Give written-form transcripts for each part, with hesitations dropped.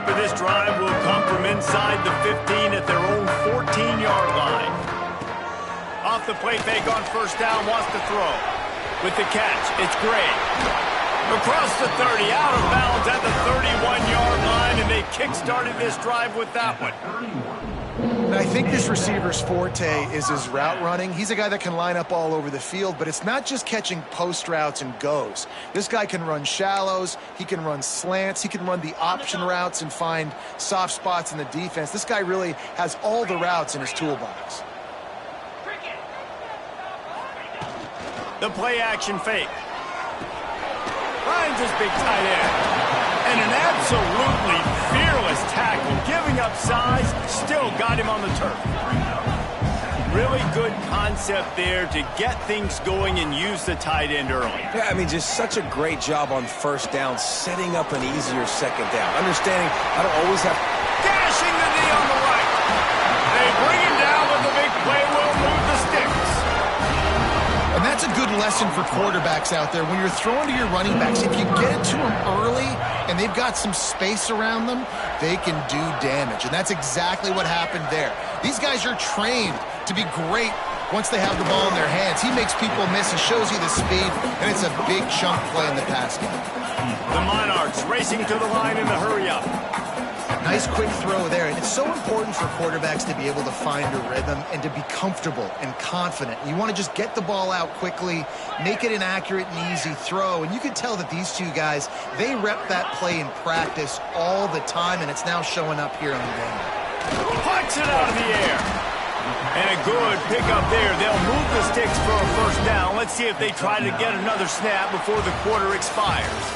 after this drive will come from inside the 15 at their own 14-yard line. Off the play fake on first down, wants to throw. With the catch, it's Gray. Across the 30, out of bounds at the 31-yard line, and they kick-started this drive with that one. And I think this receiver's forte is his route running. He's a guy that can line up all over the field, but it's not just catching post routes and goes. This guy can run shallows, he can run slants, he can run the option routes and find soft spots in the defense. This guy really has all the routes in his toolbox. The play-action fake. Finds his big tight end. And an absolutely fearless tackle, giving up size, still got him on the turf. Really good concept there to get things going and use the tight end early. Yeah, I mean, just such a great job on first down, setting up an easier second down. Understanding I don't always have... Gashing the knee on the right. They bring him down, but the big play will move the sticks. And that's a good lesson for quarterbacks out there. When you're throwing to your running backs, if you get it to them early and they've got some space around them, they can do damage. And that's exactly what happened there. These guys are trained to be great once they have the ball in their hands. He makes people miss. He shows you the speed, and it's a big chunk play in the pass game. The Monarchs racing to the line in the hurry-up. Nice quick throw there, and it's so important for quarterbacks to be able to find a rhythm and to be comfortable and confident. You want to just get the ball out quickly, make it an accurate and easy throw, and you can tell that these two guys, they rep that play in practice all the time, and it's now showing up here on the game. Punch it out of the air. And a good pickup there. They'll move the sticks for a first down. Let's see if they try to get another snap before the quarter expires.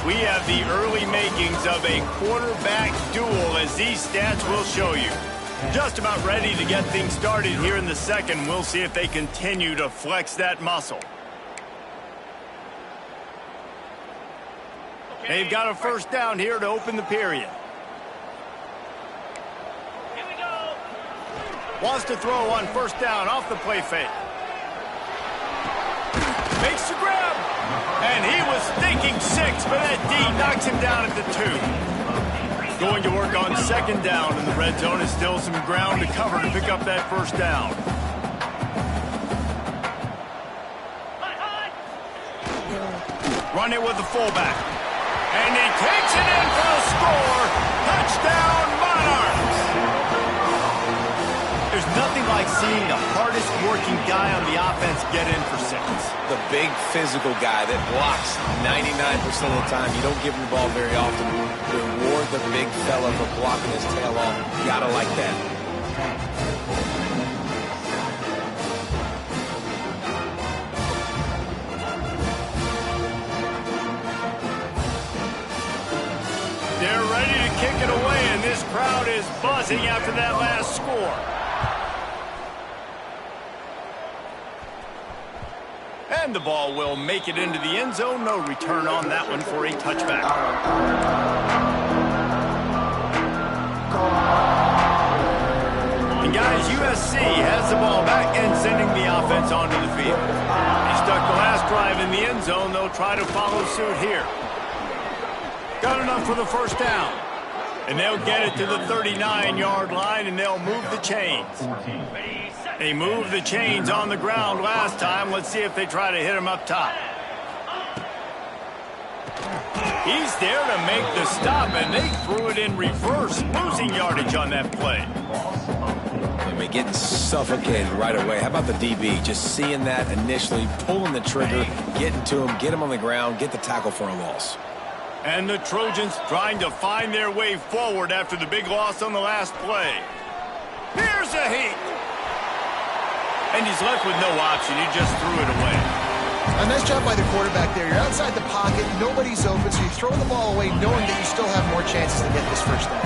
We have the early makings of a quarterback duel, as these stats will show you. Just about ready to get things started here in the second. We'll see if they continue to flex that muscle. They've got a first down here to open the period. Here we go. Wants to throw on first down off the play fake. Makes the grab. And he was thinking 6, but that D knocks him down at the 2. Going to work on second down in the red zone. Is still some ground to cover to pick up that first down. Run it with the fullback. And he takes it in for the score. Touchdown, Monarchs. There's nothing like seeing the hardest working guy on the offense get in for 6. The big physical guy that blocks 99% of the time. You don't give him the ball very often. Reward the big fella for blocking his tail off. You gotta like that. They're ready to kick it away, and this crowd is buzzing after that last score. And the ball will make it into the end zone. No return on that one for a touchback. And guys, USC has the ball back and sending the offense onto the field. They stuck the last drive in the end zone. They'll try to follow suit here. Got enough for the first down. And they'll get it to the 39-yard line, and they'll move the chains. They moved the chains on the ground last time. Let's see if they try to hit him up top. He's there to make the stop, and they threw it in reverse, losing yardage on that play. I mean, getting suffocated right away. How about the DB? Just seeing that initially, pulling the trigger, getting to him, get him on the ground, get the tackle for a loss. And the Trojans trying to find their way forward after the big loss on the last play. Here's a heat. And he's left with no option. He just threw it away. A nice job by the quarterback there. You're outside the pocket. Nobody's open, so you throw the ball away knowing that you still have more chances to get this first down.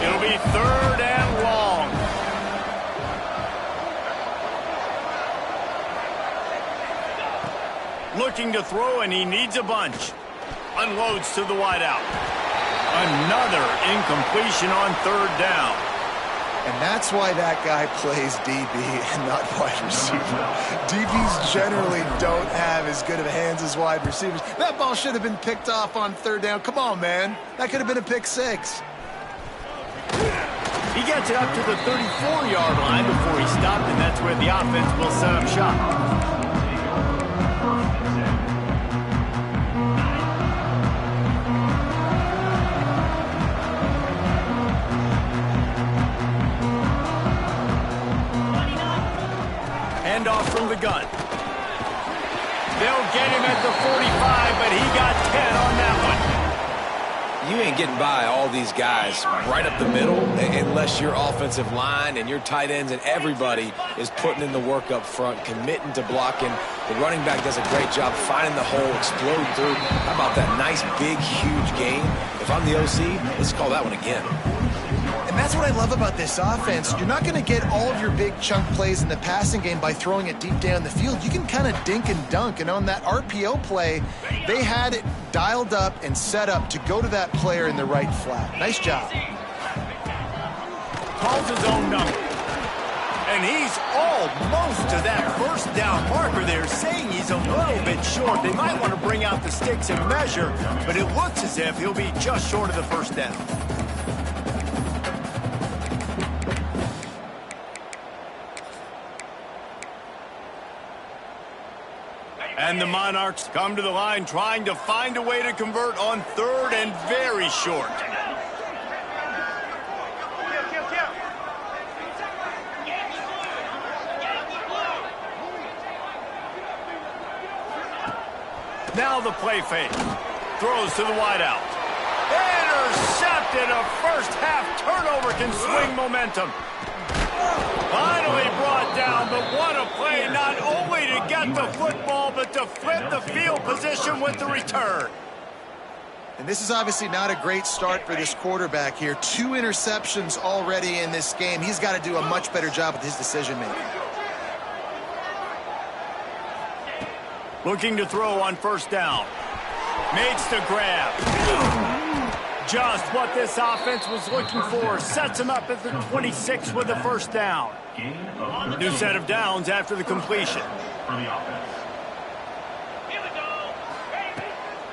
It'll be 3rd and long. Looking to throw, and he needs a bunch. Unloads to the wideout. Another incompletion on 3rd down. And that's why that guy plays DB and not wide receiver. DBs generally don't have as good of hands as wide receivers. That ball should have been picked off on third down. Come on, man. That could have been a pick six. He gets it up to the 34-yard line before he stopped, and that's where the offense will set up shop. Off from the gun. They'll get him at the 45, but he got 10 on that one. You ain't getting by all these guys right up the middle unless your offensive line and your tight ends and everybody is putting in the work up front, committing to blocking. The running back does a great job finding the hole, exploding through. How about that nice, big, huge gain? If I'm the OC, let's call that one again. And that's what I love about this offense. You're not going to get all of your big chunk plays in the passing game by throwing it deep down the field. You can kind of dink and dunk. And on that RPO play, they had it dialed up and set up to go to that player in the right flat. Nice job. Calls his own number. And he's almost to that first down marker there, saying he's a little bit short. They might want to bring out the sticks and measure, but it looks as if he'll be just short of the first down. And the Monarchs come to the line trying to find a way to convert on third and very short. Now the play fake. Throws to the wideout. Intercepted. A first half turnover can swing momentum. Finally brought down, but what a play, not only to get the football, but to flip the field position with the return. And this is obviously not a great start for this quarterback here. 2 interceptions already in this game. He's got to do a much better job with his decision-making. Looking to throw on first down. Makes the grab. Just what this offense was looking for. Sets him up at the 26 with the first down. New set of downs after the completion.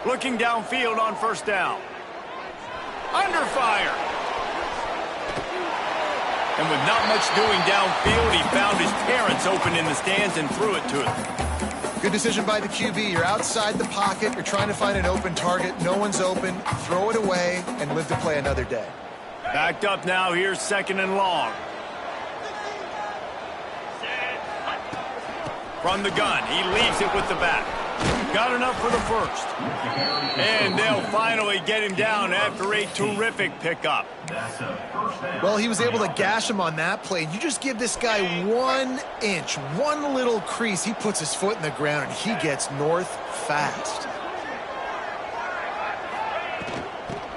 Looking downfield on first down. Under fire. And with not much doing downfield, he found his parents open in the stands and threw it to him. Good decision by the QB. You're outside the pocket. You're trying to find an open target. No one's open. Throw it away and live to play another day. Backed up now. Here's second and long. From the gun, he leaves it with the back. Got enough for the first. And they'll finally get him down after a terrific pickup. Well, he was able to gash him on that play. You just give this guy 1 inch, one little crease. He puts his foot in the ground, and he gets north fast.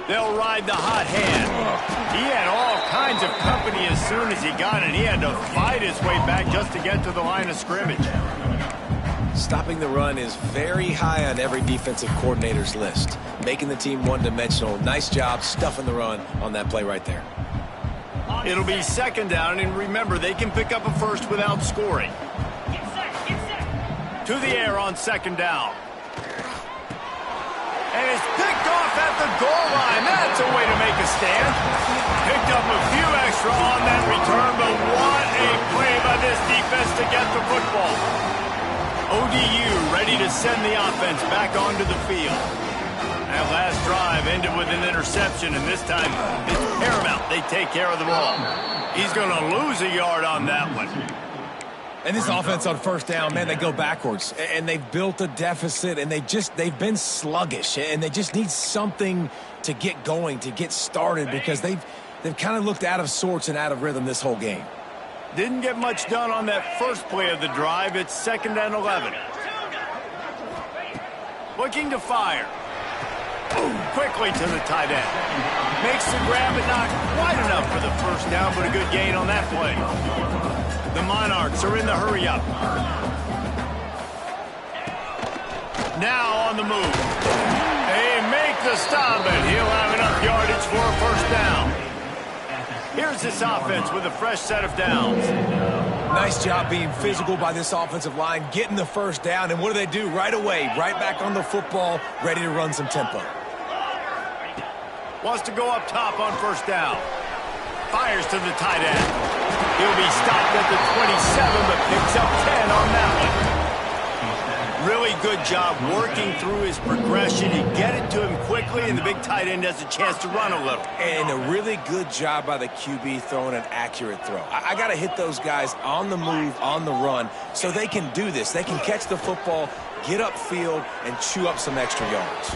They'll ride the hot hand. He had all kinds of company as soon as he got it. He had to fight his way back just to get to the line of scrimmage. Stopping the run is very high on every defensive coordinator's list. Making the team one-dimensional. Nice job stuffing the run on that play right there. It'll be second down, and remember, they can pick up a first without scoring. To the air on second down. And it's picked off at the goal line. That's a way to make a stand. Picked up a few extra on that return, but what a play by this defense to get the football. ODU ready to send the offense back onto the field. That last drive ended with an interception, and this time it's paramount. They take care of the ball. He's going to lose a yard on that one. And this offense on first down, man, they go backwards. And they've built a deficit, and they've been sluggish. And they just need something to get going, to get started, because they've kind of looked out of sorts and out of rhythm this whole game. Didn't get much done on that first play of the drive. It's second and 11. Looking to fire. Quickly to the tight end. Makes the grab, but not quite enough for the first down, but a good gain on that play. The Monarchs are in the hurry-up. Now on the move. They make the stop, and he'll have enough yardage for a first down. Here's this offense with a fresh set of downs. Nice job being physical by this offensive line, getting the first down, and what do? Right away, right back on the football, ready to run some tempo. Wants to go up top on first down. Fires to the tight end. He'll be stopped at the 27, but picks up 10 on that one. Really good job working through his progression. You get it to him quickly, and the big tight end has a chance to run a little. And a really good job by the QB throwing an accurate throw. I got to hit those guys on the move, on the run, so they can do this. They can catch the football, get upfield, and chew up some extra yards.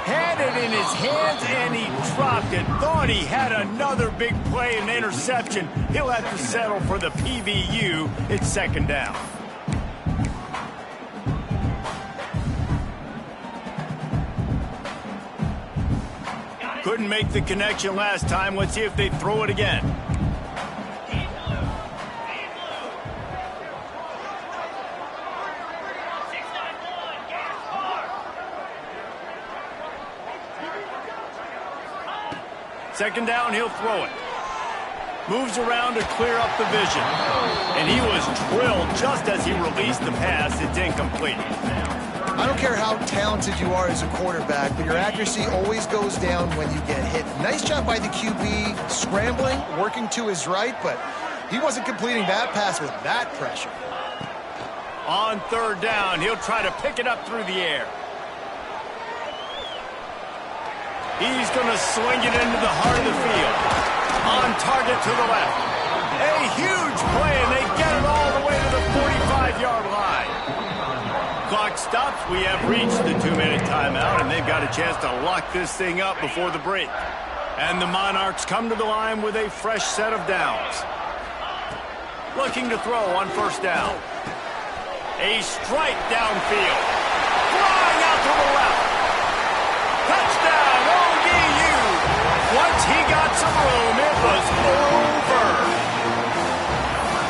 Had it in his hands, and he dropped it. Thought he had another big play and interception. He'll have to settle for the PBU. It's second down. Couldn't make the connection last time. Let's see if they throw it again. Second down, he'll throw it. Moves around to clear up the vision. And he was drilled just as he released the pass. It's incomplete. I don't care how talented you are as a quarterback, but your accuracy always goes down when you get hit. Nice job by the QB scrambling, working to his right, but he wasn't completing that pass with that pressure. On third down, he'll try to pick it up through the air. He's going to swing it into the heart of the field. On target to the left. A huge play, and they get it all the way to the 45-yard line. Clock stops. We have reached the 2-minute timeout, and they've got a chance to lock this thing up before the break. And the Monarchs come to the line with a fresh set of downs. Looking to throw on first down. A strike downfield. Flying out to the left. Touchdown, ODU. Once he got some room, it was over.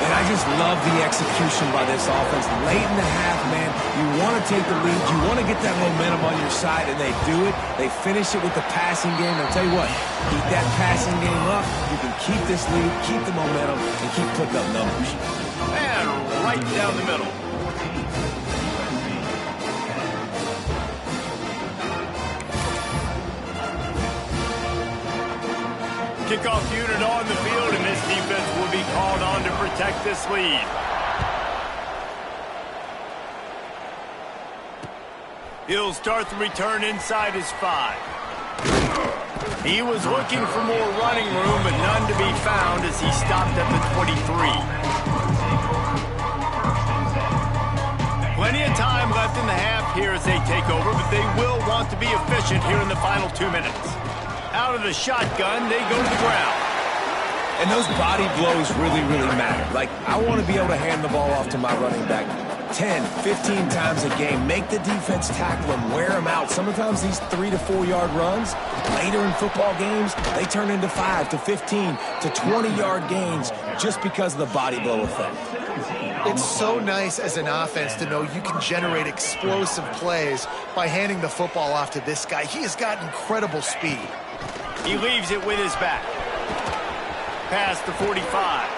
And I just love the execution by this offense. Late in the half, man, you want to take the lead. You want to get that momentum on your side, and they do it. They finish it with the passing game. I'll tell you what, keep that passing game up. You can keep this lead, keep the momentum, and keep putting up numbers. And right down the middle. Kickoff unit on the field, and this defense will be called on to protect this lead. He'll start the return inside his 5. He was looking for more running room, but none to be found as he stopped at the 23. Plenty of time left in the half here as they take over, but they will want to be efficient here in the final 2 minutes. Out of the shotgun, they go to the ground. And those body blows really, really matter. Like, I want to be able to hand the ball off to my running back 10, 15 times a game. Make the defense tackle him, wear him out. Sometimes these 3 to 4 yard runs, later in football games, they turn into 5 to 15 to 20 yard gains just because of the body blow effect. It's so nice as an offense to know you can generate explosive plays by handing the football off to this guy. He has got incredible speed. He leaves it with his back. Past the 45.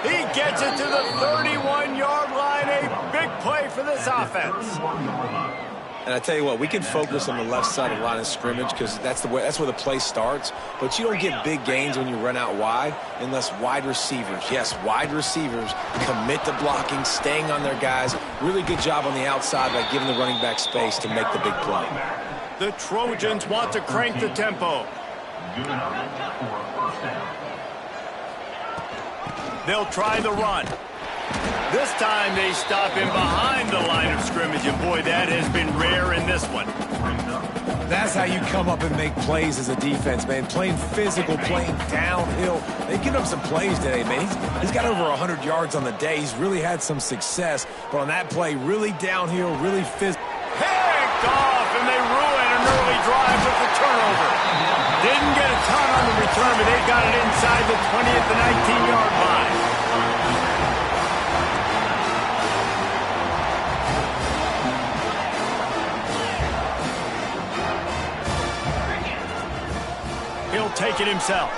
He gets it to the 31-yard line. A big play for this offense. And I tell you what, we can focus on the left side of the line of scrimmage because that's where the play starts. But you don't get big gains when you run out wide unless wide receivers, yes, wide receivers, commit to blocking, staying on their guys. Really good job on the outside by giving the running back space to make the big play. The Trojans want to crank the tempo. They'll try the run. This time they stop him behind the line of scrimmage, and boy, that has been rare in this one. That's how you come up and make plays as a defense, man. Playing physical, playing downhill. They've given him some plays today, man. He's got over 100 yards on the day. He's really had some success. But on that play, really downhill, really physical. Picked off, and they ruin an early drive with the turnover. Didn't get a ton on the return, but they got it inside the 20 at the 19-yard line. He'll take it himself.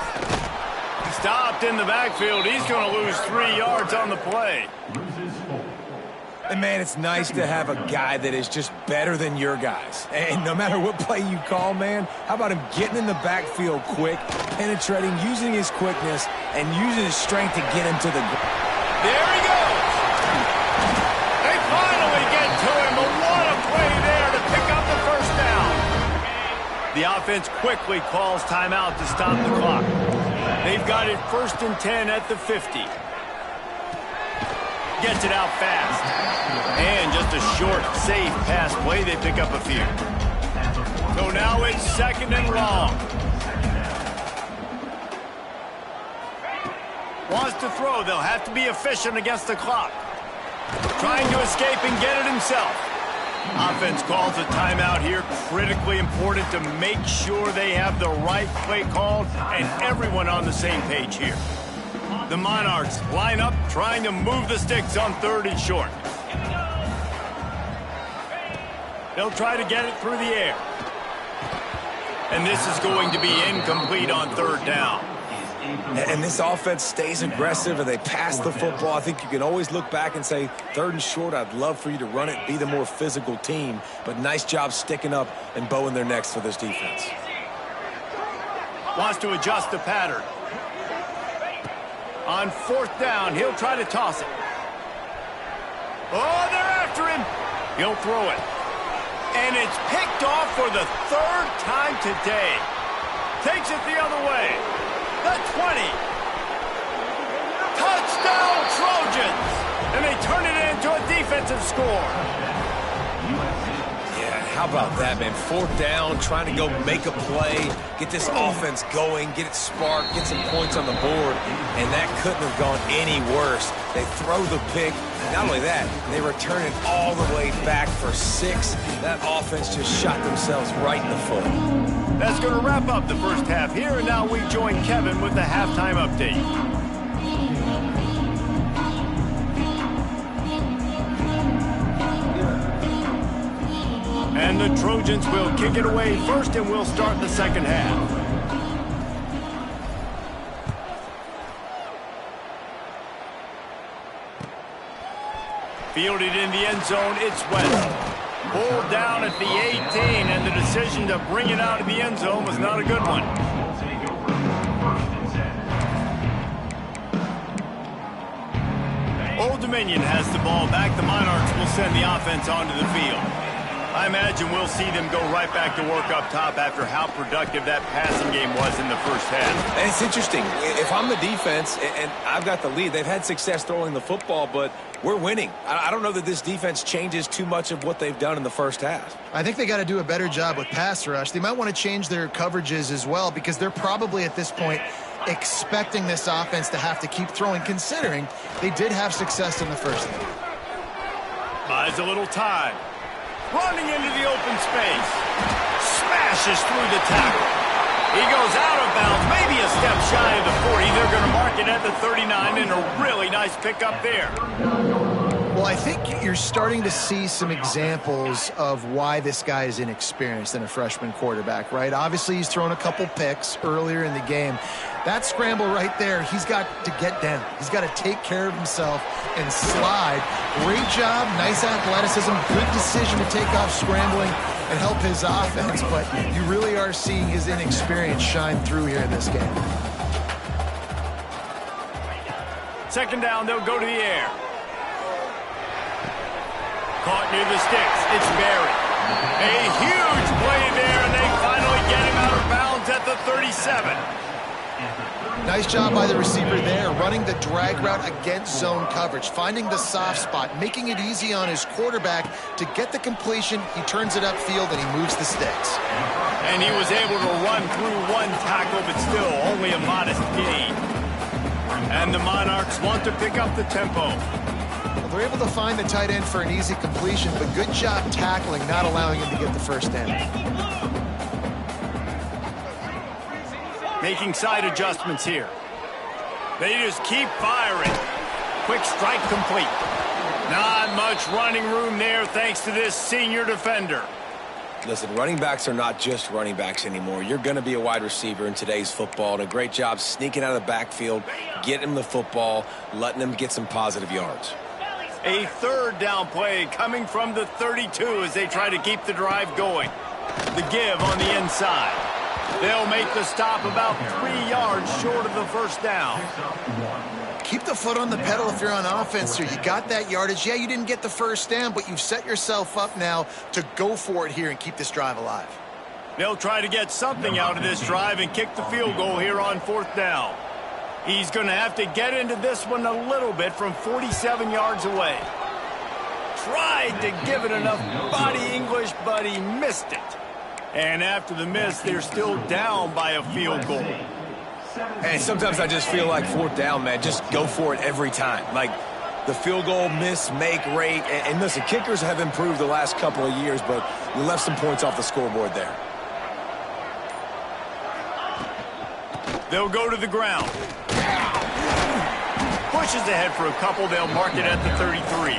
stopped in the backfield. He's going to lose 3 yards on the play. And, man, it's nice to have a guy that is just better than your guys. And no matter what play you call, man, how about him getting in the backfield quick, penetrating, using his quickness, and using his strength to get him to the ground. There he goes. They finally get to him, but what a play there to pick up the first down. The offense quickly calls timeout to stop the clock. They've got it 1st and 10 at the 50. Gets it out fast. And just a short, safe pass play. They pick up a few. So now it's 2nd and long. Wants to throw. They'll have to be efficient against the clock. Trying to escape and get it himself. Offense calls a timeout here. Critically important to make sure they have the right play called and everyone on the same page here. The Monarchs line up, trying to move the sticks on 3rd and short. They'll try to get it through the air. And this is going to be incomplete on 3rd down. And this offense stays aggressive and they pass the football. I think you can always look back and say, 3rd and short, I'd love for you to run it, be the more physical team. But nice job sticking up and bowing their necks for this defense. Wants to adjust the pattern. On 4th down, he'll try to toss it. Oh, they're after him. He'll throw it. And it's picked off for the 3rd time today. Takes it the other way. The 20. Touchdown, Trojans. And they turn it into a defensive score. Yeah, how about that, man? 4th down, trying to go make a play, get this offense going, get it sparked, get some points on the board, and that couldn't have gone any worse. They throw the pick. Not only that, they return it all the way back for 6. That offense just shot themselves right in the foot. That's going to wrap up the first half here, and now we join Kevin with the halftime update. And the Trojans will kick it away first, and we'll start the second half. Fielded in the end zone, it's West. Pulled down at the 18, and the decision to bring it out of the end zone was not a good one. Old Dominion has the ball back. The Monarchs will send the offense onto the field. I imagine we'll see them go right back to work up top after how productive that passing game was in the first half. And it's interesting. If I'm the defense and I've got the lead, they've had success throwing the football, but we're winning. I don't know that this defense changes too much of what they've done in the first half. I think they got to do a better job with pass rush. They might want to change their coverages as well because they're probably at this point expecting this offense to have to keep throwing, considering they did have success in the first half. Buys a little time. Running into the open space. Smashes through the tackle. He goes out of bounds, maybe a step shy of the 40. They're going to mark it at the 39, and a really nice pickup there. Well, I think you're starting to see some examples of why this guy is inexperienced in a freshman quarterback, right? Obviously, he's thrown a couple picks earlier in the game. That scramble right there, he's got to get down. He's got to take care of himself and slide. Great job, nice athleticism, good decision to take off scrambling and help his offense, but you really are seeing his inexperience shine through here in this game. 2nd down, they'll go to the air. Caught near the sticks. It's Barry. A huge play there, and they finally get him out of bounds at the 37. Nice job by the receiver there, running the drag route against zone coverage, finding the soft spot, making it easy on his quarterback to get the completion. He turns it upfield, and he moves the sticks. And he was able to run through one tackle, but still only a modest gain. And the Monarchs want to pick up the tempo. Well, they're able to find the tight end for an easy completion, but good job tackling, not allowing him to get the first down. Making side adjustments here. They just keep firing. Quick strike complete. Not much running room there thanks to this senior defender. Listen, running backs are not just running backs anymore. You're going to be a wide receiver in today's football, and a great job sneaking out of the backfield, getting him the football, letting him get some positive yards. A third down play coming from the 32 as they try to keep the drive going. The give on the inside. They'll make the stop about 3 yards short of the first down. Keep the foot on the pedal if you're on offense here. You got that yardage. Yeah, you didn't get the first down, but you've set yourself up now to go for it here and keep this drive alive. They'll try to get something out of this drive and kick the field goal here on 4th down. He's going to have to get into this one a little bit from 47 yards away. Tried to give it enough body English, but he missed it. And after the miss, they're still down by a field goal. Hey, sometimes I just feel like 4th down, man. Just go for it every time. Like the field goal miss-make rate. And listen, kickers have improved the last couple of years, but you left some points off the scoreboard there. They'll go to the ground. Pushes ahead for a couple. They'll mark it at the 33.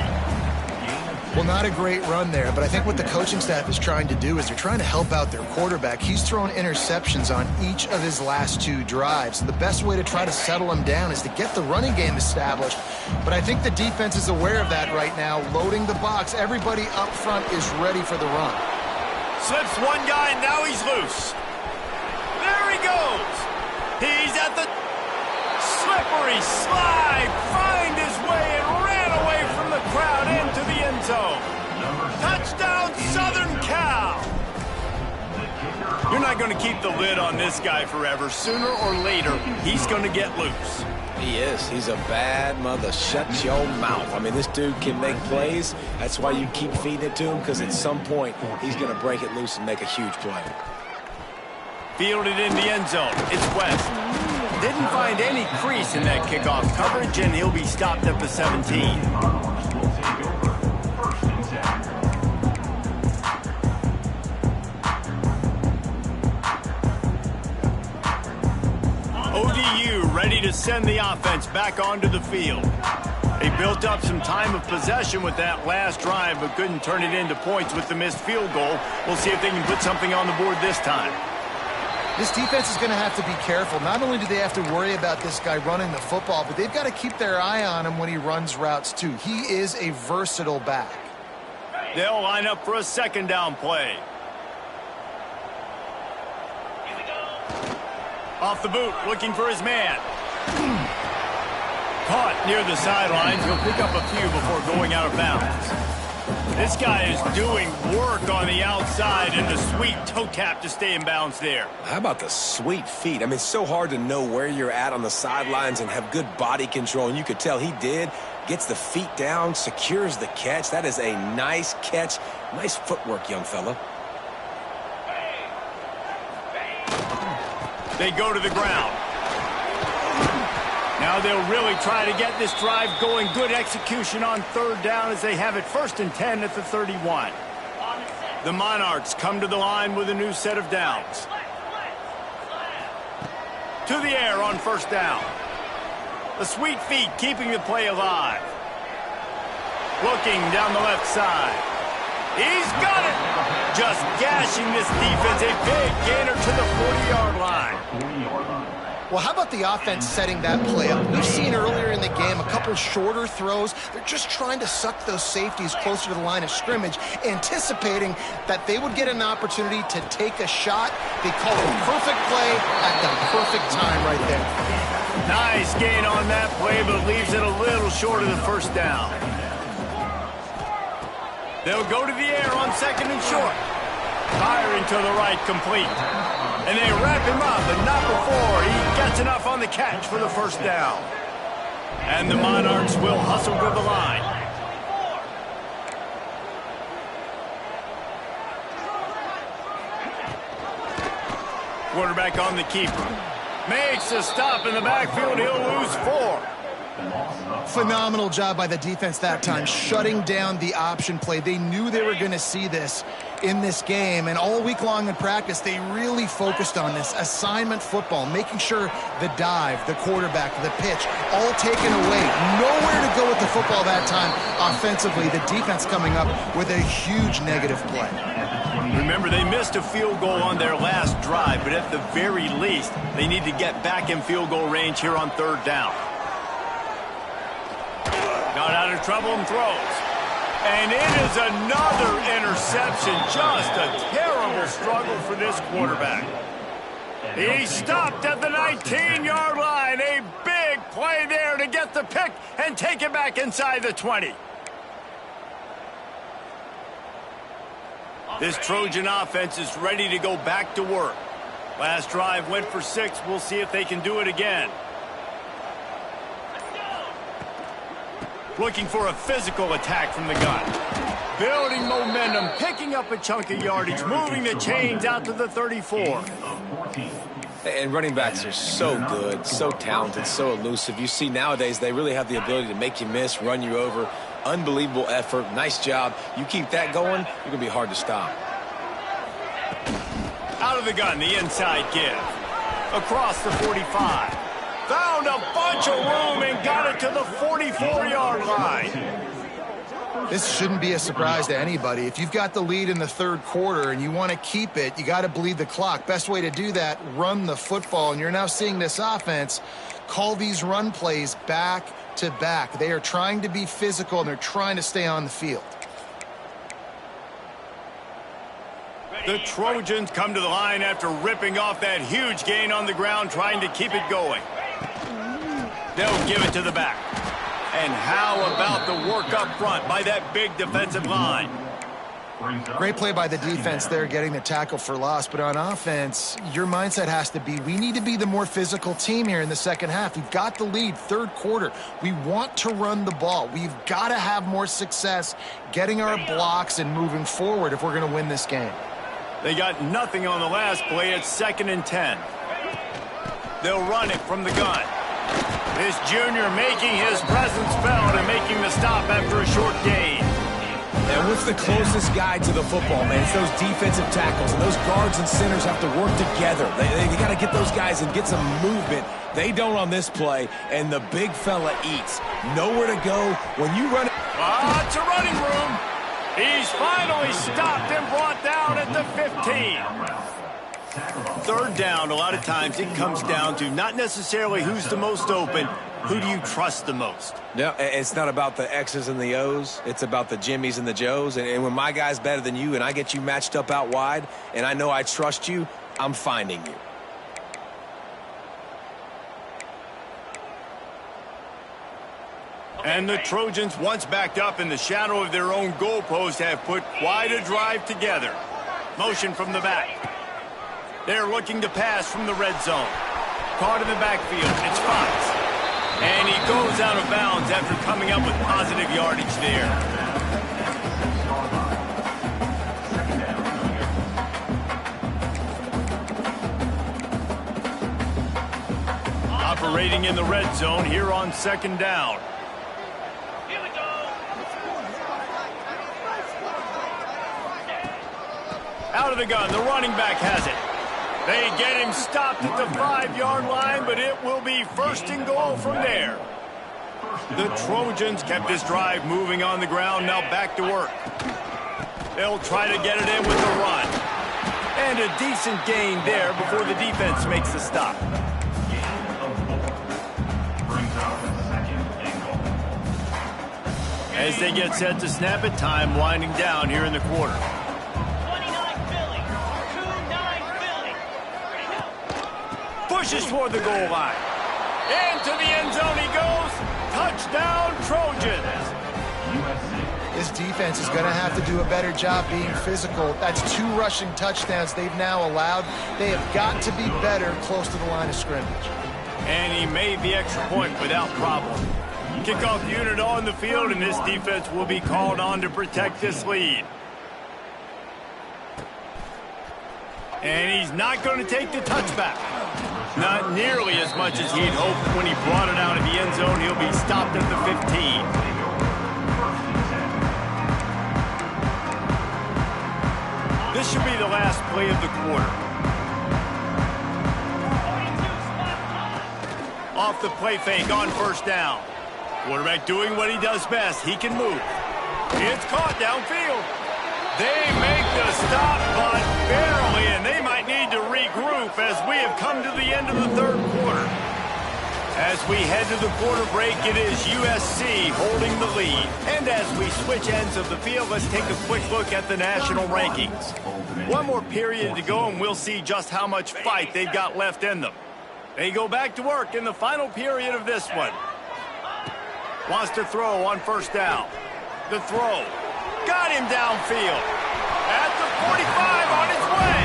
Well, not a great run there, but I think what the coaching staff is trying to do is they're trying to help out their quarterback. He's thrown interceptions on each of his last 2 drives. The best way to try to settle him down is to get the running game established. But I think the defense is aware of that right now, loading the box. Everybody up front is ready for the run. Slips one guy, and now he's loose. There he goes. He's at the slippery slide, find his way and ran away from the crowd into the end zone. Touchdown, Southern Cal. You're not going to keep the lid on this guy forever. Sooner or later, he's going to get loose. He is. He's a bad mother. Shut your mouth. I mean, this dude can make plays. That's why you keep feeding it to him, because at some point, he's going to break it loose and make a huge play. Fielded in the end zone. It's West. Didn't find any crease in that kickoff coverage, and he'll be stopped at the 17. ODU ready to send the offense back onto the field. They built up some time of possession with that last drive, but couldn't turn it into points with the missed field goal. We'll see if they can put something on the board this time. This defense is going to have to be careful. Not only do they have to worry about this guy running the football, but they've got to keep their eye on him when he runs routes too. He is a versatile back. They'll line up for a 2nd down play. Off the boot, looking for his man. Caught near the sidelines. He'll pick up a few before going out of bounds. This guy is doing work on the outside, and the sweet toe tap to stay in bounds there. How about the sweet feet? I mean, it's so hard to know where you're at on the sidelines and have good body control, and you could tell he did. Gets the feet down, secures the catch. That is a nice catch. Nice footwork, young fella. They go to the ground. Now they'll really try to get this drive going. Good execution on 3rd down as they have it 1st and 10 at the 31. The Monarchs come to the line with a new set of downs. To the air on 1st down. The sweet feet keeping the play alive. Looking down the left side. He's got it. Just gashing this defense. A big gainer to the 40-yard line. Well, how about the offense setting that play up? We've seen earlier in the game a couple shorter throws. They're just trying to suck those safeties closer to the line of scrimmage, anticipating that they would get an opportunity to take a shot. They call a perfect play at the perfect time right there. Nice gain on that play, but leaves it a little short of the 1st down. They'll go to the air on 2nd and short. Firing to the right, complete. And they wrap him up, but not before he gets enough on the catch for the 1st down. And the Monarchs will hustle to the line. Quarterback on the keeper. Makes a stop in the backfield. He'll lose 4. Phenomenal job by the defense that time, shutting down the option play. They knew they were going to see this in this game, and all week long in practice, they really focused on this assignment football, making sure the dive, the quarterback, the pitch, all taken away. Nowhere to go with the football that time offensively. The defense coming up with a huge negative play. Remember, they missed a field goal on their last drive, but at the very least, they need to get back in field goal range here on 3rd down. Got out of trouble and throws. And it is another interception. Just a terrible struggle for this quarterback. He stopped at the 19-yard line. A big play there to get the pick and take it back inside the 20. This Trojan offense is ready to go back to work. Last drive went for 6. We'll see if they can do it again. Looking for a physical attack from the gun. Building momentum, picking up a chunk of yardage, moving the chains out to the 34. And running backs are so good, so talented, so elusive. You see nowadays they really have the ability to make you miss, run you over. Unbelievable effort. Nice job. You keep that going, you're going to be hard to stop. Out of the gun, the inside give. Across the 45. Found a bunch of room and got it to the 44-yard line. This shouldn't be a surprise to anybody. If you've got the lead in the 3rd quarter and you want to keep it, you got to bleed the clock. Best way to do that, run the football. And you're now seeing this offense call these run plays back to back. They are trying to be physical and they're trying to stay on the field. The Trojans come to the line after ripping off that huge gain on the ground, trying to keep it going. They'll give it to the back. And how about the work up front by that big defensive line? Great play by the defense there, getting the tackle for loss. But on offense, your mindset has to be, we need to be the more physical team here in the 2nd half. We've got the lead, 3rd quarter. We want to run the ball. We've got to have more success getting our blocks and moving forward if we're going to win this game. They got nothing on the last play. It's 2nd and 10. They'll run it from the gun. This junior making his presence felt and making the stop after a short gain. And what's the closest guy to the football, man? It's those defensive tackles, and those guards and centers have to work together. They got to get those guys and get some movement. They don't on this play, and the big fella eats. Nowhere to go when you run it. It's a running room. He's finally stopped and brought down at the 15. 3rd down, a lot of times it comes down to not necessarily who's the most open, who do you trust the most? No, it's not about the X's and the O's. It's about the Jimmies and the Joes. And when my guy's better than you and I get you matched up out wide and I know I trust you, I'm finding you. And the Trojans, once backed up in the shadow of their own goalpost, have put quite a drive together. Motion from the back. They're looking to pass from the red zone. Caught in the backfield. It's Fox. And he goes out of bounds after coming up with positive yardage there. Operating in the red zone here on 2nd down. Out of the gun, the running back has it. They get him stopped at the 5-yard line, but it will be 1st and goal from there. The Trojans kept this drive moving on the ground, now back to work. They'll try to get it in with the run. And a decent gain there before the defense makes the stop. As they get set to snap it, time winding down here in the quarter. Pushes toward the goal line. Into the end zone he goes. Touchdown, Trojans. This defense is going to have to do a better job being physical. That's 2 rushing touchdowns they've now allowed. They have got to be better close to the line of scrimmage. And he made the extra point without problem. Kickoff unit on the field, and this defense will be called on to protect this lead. And he's not going to take the touchback. Not nearly as much as he'd hoped when he brought it out of the end zone. He'll be stopped at the 15. This should be the last play of the quarter. Off the play fake on 1st down. Quarterback doing what he does best. He can move. It's caught downfield. They make to stop, but barely, and they might need to regroup as we have come to the end of the third quarter. As we head to the quarter break, it is USC holding the lead. And as we switch ends of the field, let's take a quick look at the national rankings. One more period to go, and we'll see just how much fight they've got left in them. They go back to work in the final period of this one. Wants to throw on first down. The throw. Got him downfield. At the 45 on his way.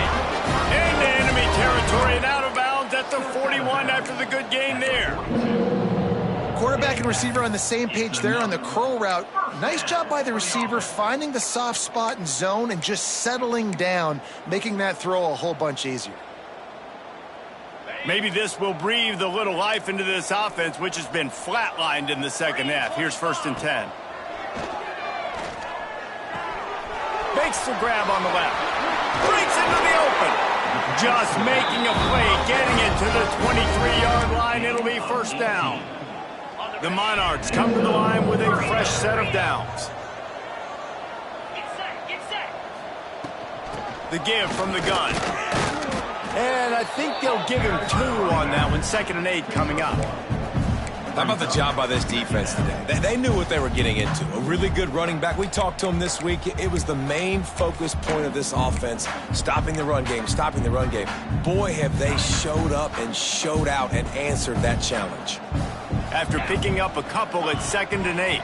Into enemy territory and out of bounds at the 41 after the good gain there. Quarterback and receiver on the same page there on the curl route. Nice job by the receiver finding the soft spot in zone and just settling down, making that throw a whole bunch easier. Maybe this will breathe a little life into this offense, which has been flatlined in the second half. Here's 1st and 10. Makes the grab on the left. Breaks into the open. Just making a play, getting it to the 23-yard line. It'll be first down. The Monarchs come to the line with a fresh set of downs. The give from the gun. And I think they'll give him 2 on that one. 2nd and 8 coming up. How about the job by this defense today? They knew what they were getting into. A really good running back. We talked to him this week. It was the main focus point of this offense, stopping the run game, stopping the run game. Boy, have they showed up and showed out and answered that challenge. After picking up a couple at 2nd and 8.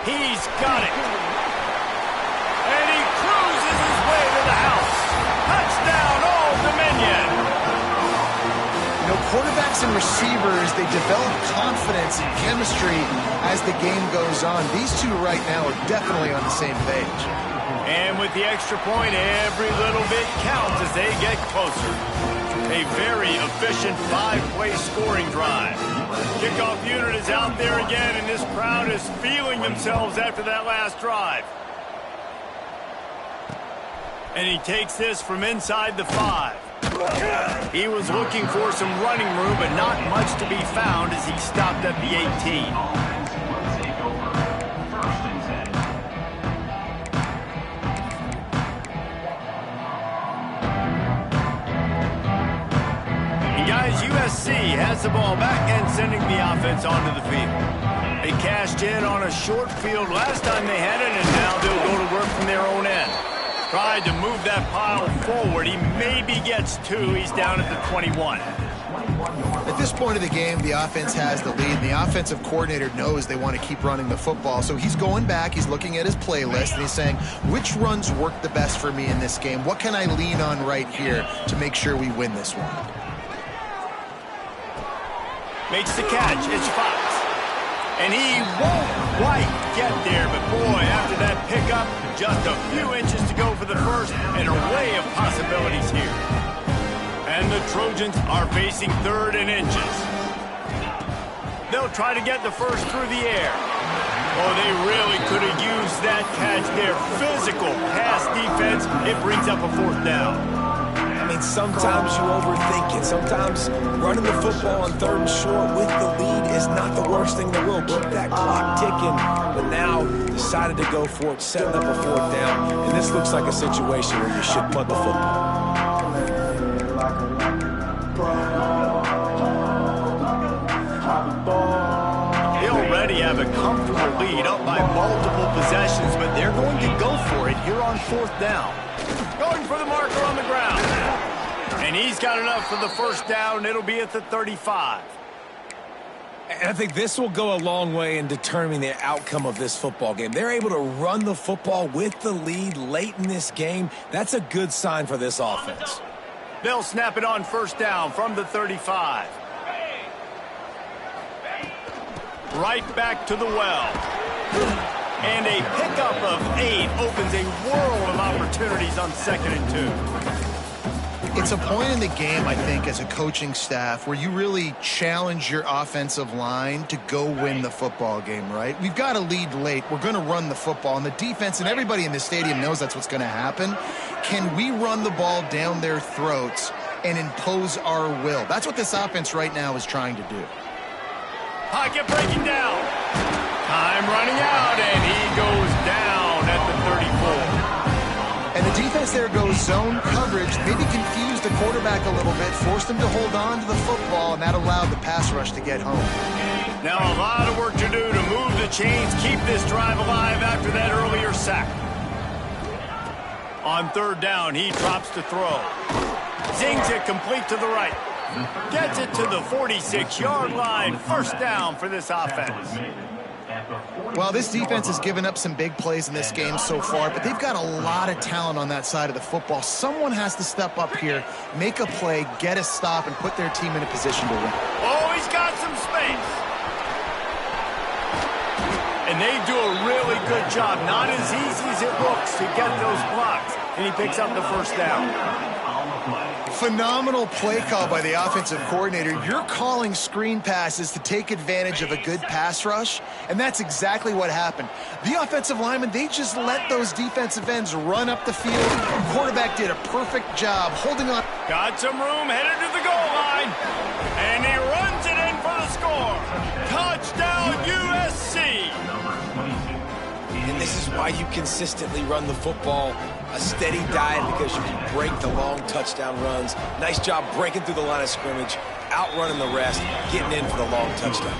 He's got it. And he cruises his way to the house. Touchdown, Old Dominion. You know, quarterbacks and receivers, they develop confidence and chemistry as the game goes on. These two right now are definitely on the same page. And with the extra point, every little bit counts as they get closer. A very efficient 5-play scoring drive. Kickoff unit is out there again, and this crowd is feeling themselves after that last drive. And he takes this from inside the 5. He was looking for some running room, but not much to be found as he stopped at the 18. USC has the ball back and sending the offense onto the field. They cashed in on a short field last time they had it, and now they'll go to work from their own end. Tried to move that pile forward. He maybe gets 2. He's down at the 21. At this point of the game, the offense has the lead, and the offensive coordinator knows they want to keep running the football. So he's going back, he's looking at his playlist, and he's saying, which runs work the best for me in this game? What can I lean on right here to make sure we win this one? Makes the catch. It's Fox. And he won't quite get there. But, boy, after that pickup, just a few inches to go for the first, and an array of possibilities here. And the Trojans are facing 3rd and inches. They'll try to get the first through the air. Oh, they really could have used that catch there. Physical pass defense. It brings up a 4th down. I mean, sometimes you overthink it. Sometimes running the football on 3rd and short with the lead is not the worst thing in the world. Keep that clock ticking. But now decided to go for it, setting up a 4th down. And this looks like a situation where you should punt the football. They already have a comfortable lead up by multiple possessions, but they're going to go for it here on 4th down. Going for the marker on the ground. And he's got enough for the first down. It'll be at the 35. And I think this will go a long way in determining the outcome of this football game. They're able to run the football with the lead late in this game. That's a good sign for this offense. They'll snap it on first down from the 35. Right back to the well. And a pickup of 8 opens a world of opportunities on 2nd and 2. It's a point in the game, I think, as a coaching staff where you really challenge your offensive line to go win the football game, right? We've got a lead late. We're going to run the football. And the defense and everybody in the stadium knows that's what's going to happen. Can we run the ball down their throats and impose our will? That's what this offense right now is trying to do. Pocket breaking down. Time running out, and he goes down at the 35. defense there goes zone coverage, maybe confused the quarterback a little bit, forced him to hold on to the football, and that allowed the pass rush to get home. Now a lot of work to do to move the chains, keep this drive alive after that earlier sack. On third down, he drops to throw. Zings it complete to the right. Gets it to the 46-yard line. First down for this offense. Well, this defense has given up some big plays in this game so far, but they've got a lot of talent on that side of the football. Someone has to step up here, make a play, get a stop, and put their team in a position to win. Oh, he's got some space. And they do a really good job. Not as easy as it looks to get those blocks. And he picks up the first down. Phenomenal play call by the offensive coordinator. You're calling screen passes to take advantage of a good pass rush, and that's exactly what happened. The offensive linemen, they just let those defensive ends run up the field. The quarterback did a perfect job holding on. Got some room, headed to the goal line. And he runs it in for the score. Touchdown, USC. And this is why you consistently run the football. A steady diet because you can break the long touchdown runs. Nice job breaking through the line of scrimmage, outrunning the rest, getting in for the long touchdown.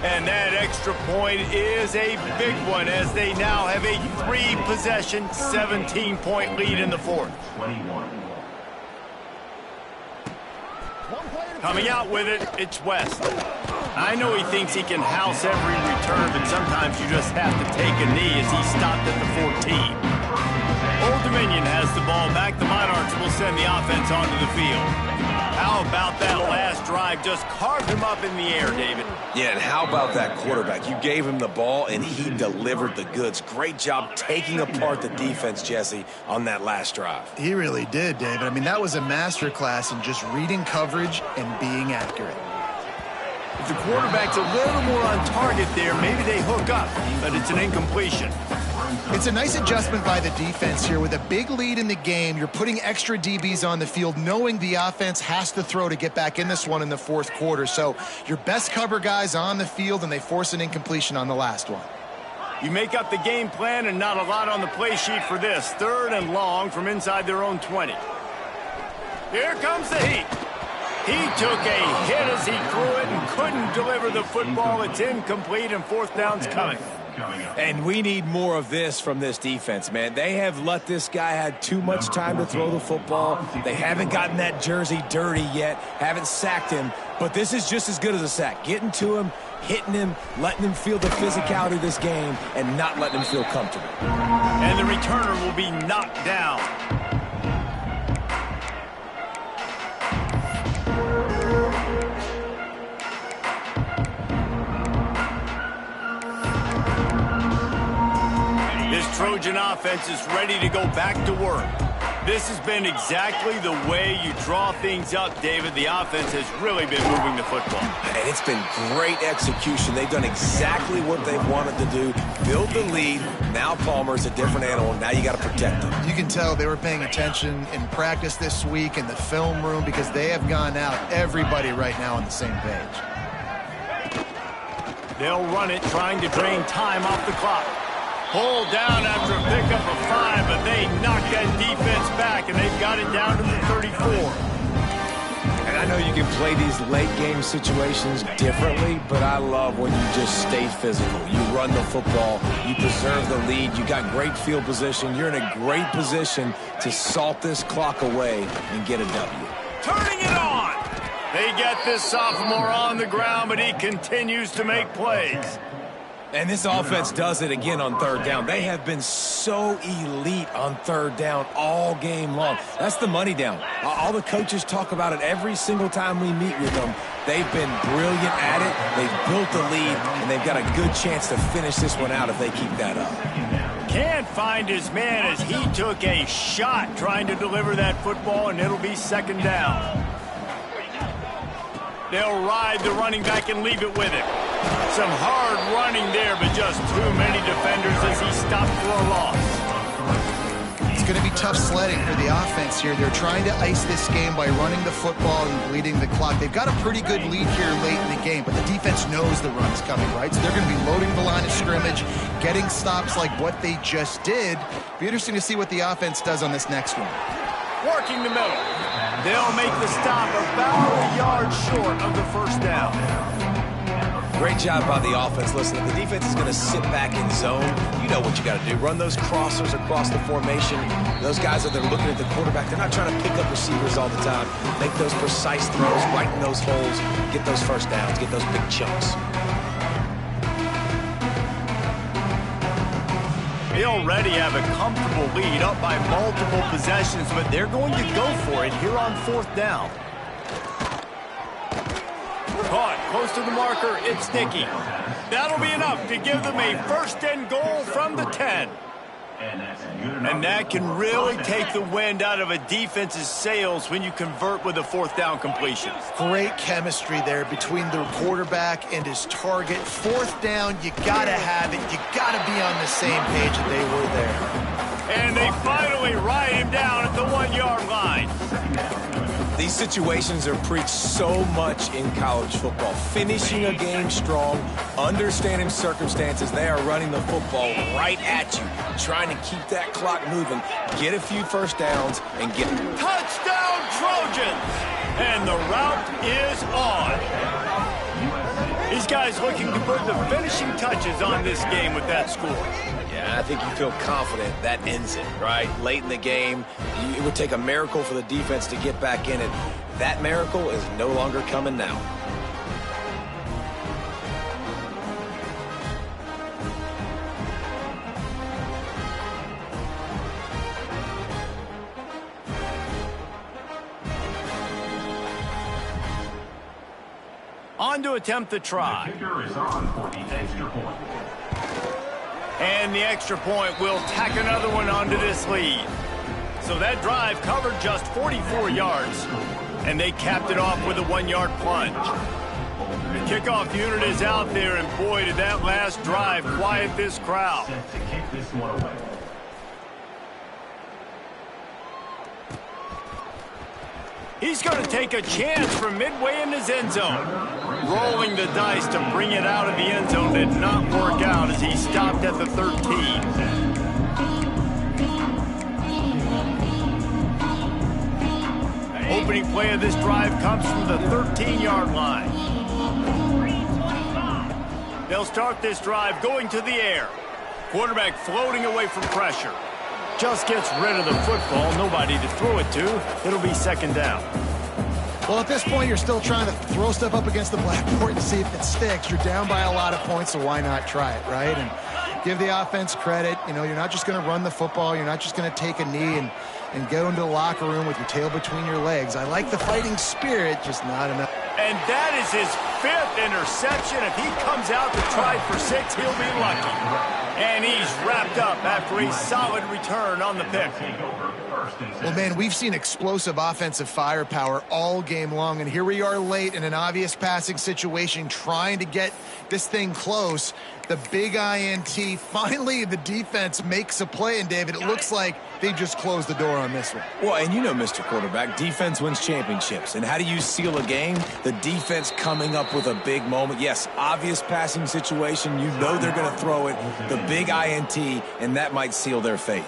And that extra point is a big one as they now have a 3-possession, 17-point lead in the fourth. Coming out with it, it's West. I know he thinks he can house every return, but sometimes you just have to take a knee as he stopped at the 14. Old Dominion has the ball back. The Monarchs will send the offense onto the field. How about that last drive? Just carved him up in the air, David. Yeah, and how about that quarterback? You gave him the ball, and he delivered the goods. Great job taking apart the defense, Jesse, on that last drive. He really did, David. I mean, that was a masterclass in just reading coverage and being accurate. If the quarterback's a little more on target there, maybe they hook up, but it's an incompletion. It's a nice adjustment by the defense here. With a big lead in the game, you're putting extra DBs on the field, knowing the offense has to throw to get back in this one in the fourth quarter. So your best cover guys on the field, and they force an incompletion on the last one. You make up the game plan and not a lot on the play sheet for this. Third and long from inside their own 20. Here comes the heat. He took a hit as he threw it and couldn't deliver the football. It's incomplete, and fourth down's coming. And we need more of this from this defense, man. They have let this guy have too much time to throw the football. They haven't gotten that jersey dirty yet, haven't sacked him, but this is just as good as a sack. Getting to him, hitting him, letting him feel the physicality of this game, and not letting him feel comfortable. And the returner will be knocked down. This Trojan offense is ready to go back to work. This has been exactly the way you draw things up, David. The offense has really been moving the football. And it's been great execution. They've done exactly what they've wanted to do. Build the lead. Now Palmer's a different animal. Now you got to protect him. You can tell they were paying attention in practice this week in the film room because they have gone out, everybody right now on the same page. They'll run it, trying to drain time off the clock. Pulled down after a pickup of 5, but they knocked that defense back, and they've got it down to the 34. And I know you can play these late game situations differently, but I love when you just stay physical. You run the football, you preserve the lead, you got great field position, you're in a great position to salt this clock away and get a W. Turning it on! They get this sophomore on the ground, but he continues to make plays. And this offense does it again on third down. They have been so elite on third down all game long. That's the money down. All the coaches talk about it every single time we meet with them. They've been brilliant at it. They've built the lead, and they've got a good chance to finish this one out if they keep that up. Can't find his man as he took a shot trying to deliver that football, and it'll be second down. They'll ride the running back and leave it with him. Some hard running there, but just too many defenders as he stopped for a loss. It's going to be tough sledding for the offense here. They're trying to ice this game by running the football and bleeding the clock. They've got a pretty good lead here late in the game, but the defense knows the run's coming, right? So they're going to be loading the line of scrimmage, getting stops like what they just did. Be interesting to see what the offense does on this next one. Working the middle. They'll make the stop about a yard short of the first down. Great job by the offense. Listen, if the defense is going to sit back in zone, you know what you got to do. Run those crossers across the formation. Those guys that are looking at the quarterback, they're not trying to pick up receivers all the time. Make those precise throws, right in those holes, get those first downs, get those big chunks. They already have a comfortable lead up by multiple possessions, but they're going to go for it here on fourth down. Caught close to the marker, it's Dickey. That'll be enough to give them a first and goal from the 10. And that can really take the wind out of a defense's sails when you convert with a fourth down completion. Great chemistry there between the quarterback and his target. Fourth down, you gotta have it. You gotta be on the same page that they were there. And they finally ride him down at the 1 yard line. These situations are preached so much in college football. Finishing a game strong, understanding circumstances. They are running the football right at you, trying to keep that clock moving, get a few first downs, and get... Touchdown, Trojans! And the route is on. These guys looking to put the finishing touches on this game with that score. Yeah, I think you feel confident that ends it, right? Late in the game, it would take a miracle for the defense to get back in it. That miracle is no longer coming now. On to attempt the try. The kicker is on for the extra point. And the extra point will tack another one onto this lead. So that drive covered just 44 yards. And they capped it off with a 1 yard plunge. The kickoff unit is out there, and boy, did that last drive quiet this crowd. Set to kick this one away. He's going to take a chance from midway in his end zone. Rolling the dice to bring it out of the end zone did not work out as he stopped at the 13. Opening play of this drive comes from the 13-yard line. They'll start this drive going to the air. Quarterback floating away from pressure. Just gets rid of the football, nobody to throw it to. It'll be second down. Well, at this point, you're still trying to throw stuff up against the blackboard and see if it sticks. You're down by a lot of points, so why not try it, right? And give the offense credit. You know, you're not just going to run the football. You're not just going to take a knee and go into the locker room with your tail between your legs. I like the fighting spirit, just not enough. And that is his 5th interception. If he comes out to try for 6, he'll be lucky. And he's wrapped up after a solid return on the pick. Well, man, we've seen explosive offensive firepower all game long, and here we are late in an obvious passing situation trying to get this thing close. The big INT. Finally, the defense makes a play, and David, it looks like they just closed the door on this one. Well, and you know, Mr. Quarterback, defense wins championships. And how do you seal a game? The defense coming up with a big moment. Yes, obvious passing situation. You know they're going to throw it. The big INT, and that might seal their fate.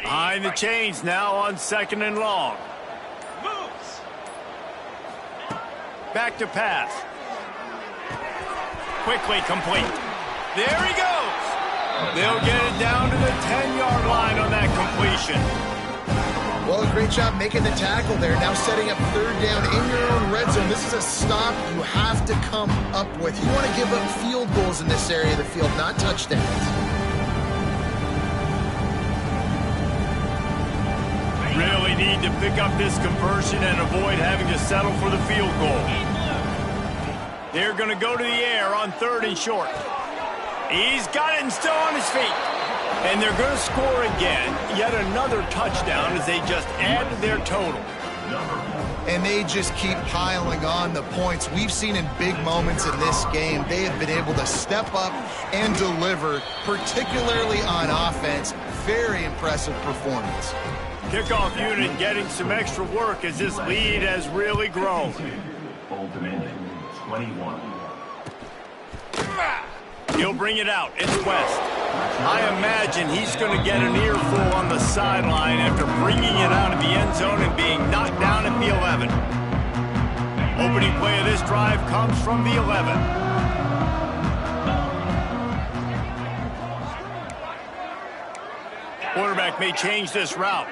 Behind the chains now on 2nd and long. Back to pass. Quickly complete. There he goes. They'll get it down to the 10-yard line on that completion. Well, a great job making the tackle there. Now setting up 3rd down in your own red zone. This is a stop you have to come up with. You want to give up field goals in this area of the field, not touchdowns. Really need to pick up this conversion and avoid having to settle for the field goal. They're going to go to the air on 3rd and short. He's got it and still on his feet. And they're going to score again. Yet another touchdown as they just add to their total. And they just keep piling on the points. We've seen in big moments in this game, they have been able to step up and deliver, particularly on offense. Very impressive performance. Kickoff unit getting some extra work as this lead has really grown. Old Dominion, 21. He'll bring it out. It's West. I imagine he's going to get an earful on the sideline after bringing it out of the end zone and being knocked down at the 11. Opening play of this drive comes from the 11. Quarterback may change this route.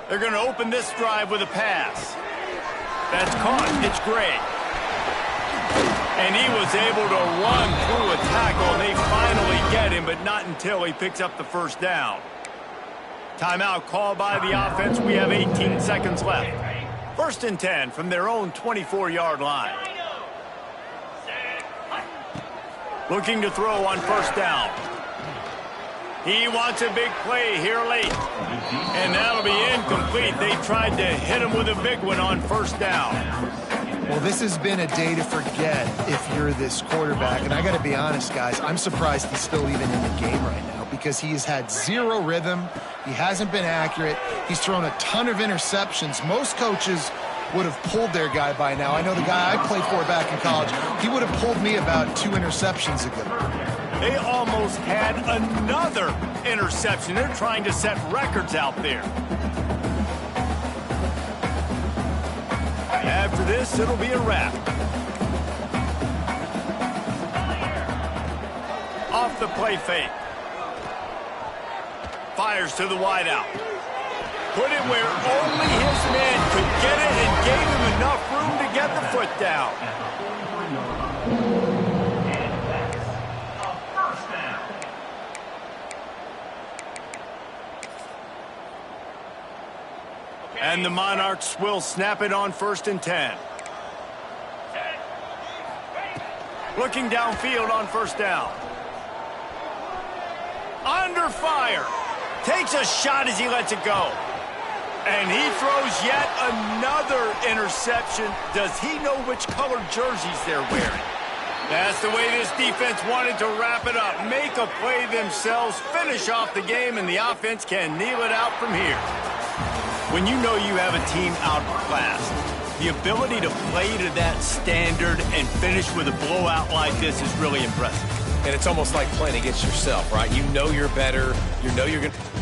They're going to open this drive with a pass. That's caught. It's Gray. And he was able to run through a tackle, and they finally get him, but not until he picks up the first down. Timeout called by the offense. We have 18 seconds left. 1st and 10 from their own 24-yard line. Looking to throw on 1st down. He wants a big play here late. And that'll be incomplete. They tried to hit him with a big one on 1st down. Well, this has been a day to forget if you're this quarterback. And I got to be honest, guys, I'm surprised he's still even in the game right now because he has had zero rhythm. He hasn't been accurate. He's thrown a ton of interceptions. Most coaches would have pulled their guy by now. I know the guy I played for back in college, he would have pulled me about 2 interceptions ago. They almost had another interception. They're trying to set records out there. After this, it'll be a wrap. Off the play fake. Fires to the wideout. Put it where only his man could get it and gave him enough room to get the foot down. And the Monarchs will snap it on 1st and 10. Looking downfield on 1st down. Under fire. Takes a shot as he lets it go. And he throws yet another interception. Does he know which color jerseys they're wearing? That's the way this defense wanted to wrap it up. Make a play themselves, finish off the game, and the offense can kneel it out from here. When you know you have a team outclassed, the ability to play to that standard and finish with a blowout like this is really impressive. And it's almost like playing against yourself, right? You know you're better. You know you're going to...